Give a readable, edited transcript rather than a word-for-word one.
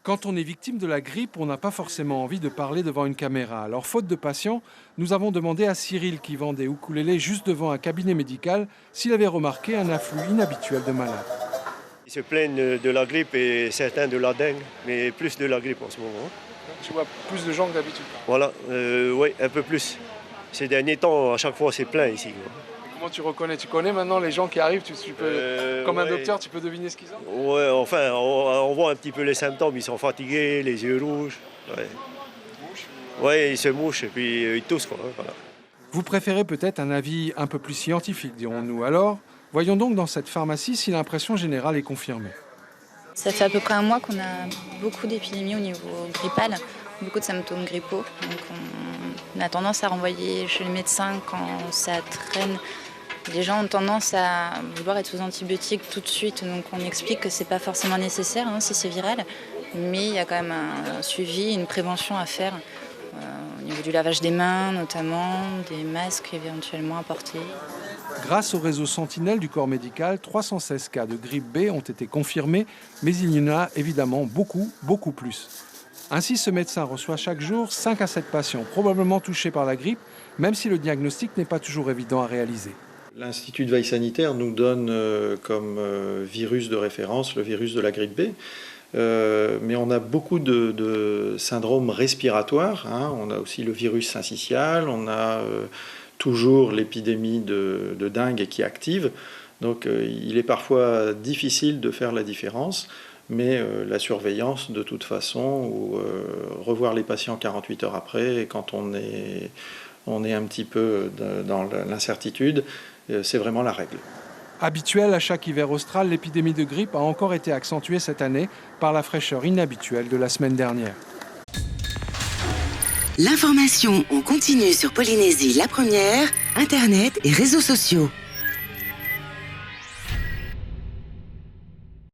Quand on est victime de la grippe, on n'a pas forcément envie de parler devant une caméra. Alors, faute de patients, nous avons demandé à Cyril, qui vend des ukulélés juste devant un cabinet médical, s'il avait remarqué un afflux inhabituel de malades. Ils se plaignent de la grippe et certains de la dengue, mais plus de la grippe en ce moment. Tu vois plus de gens que d'habitude. Voilà, oui, un peu plus. Ces derniers temps, à chaque fois, c'est plein ici. Comment tu reconnais? Tu connais maintenant les gens qui arrivent, tu peux, comme un docteur, tu peux deviner ce qu'ils ont? Ouais, enfin, on voit un petit peu les symptômes. Ils sont fatigués, les yeux rouges. Ouais. Ouais, ils se mouchent et puis ils toussent, quoi. Voilà. Vous préférez peut-être un avis un peu plus scientifique, dirons-nous. Alors, voyons donc dans cette pharmacie si l'impression générale est confirmée. Ça fait à peu près un mois qu'on a beaucoup d'épidémies au niveau grippal, beaucoup de symptômes grippaux. Donc on a tendance à renvoyer chez le médecin quand ça traîne. Les gens ont tendance à vouloir être sous antibiotiques tout de suite, donc on explique que c'est pas forcément nécessaire si c'est viral, mais il y a quand même un suivi, une prévention à faire au niveau du lavage des mains notamment, des masques éventuellement à porter. Grâce au réseau Sentinelle du corps médical, 316 cas de grippe B ont été confirmés, mais il y en a évidemment beaucoup plus. Ainsi, ce médecin reçoit chaque jour 5 à 7 patients, probablement touchés par la grippe, même si le diagnostic n'est pas toujours évident à réaliser. L'Institut de veille sanitaire nous donne comme virus de référence le virus de la grippe B. Mais on a beaucoup de syndromes respiratoires. On a aussi le virus syncytial, on a toujours l'épidémie de dengue qui active. Donc il est parfois difficile de faire la différence, mais la surveillance de toute façon, ou revoir les patients 48 heures après, et quand on est un petit peu dans l'incertitude, c'est vraiment la règle. Habituelle à chaque hiver austral, l'épidémie de grippe a encore été accentuée cette année par la fraîcheur inhabituelle de la semaine dernière. L'information en continu sur Polynésie la première, Internet et réseaux sociaux.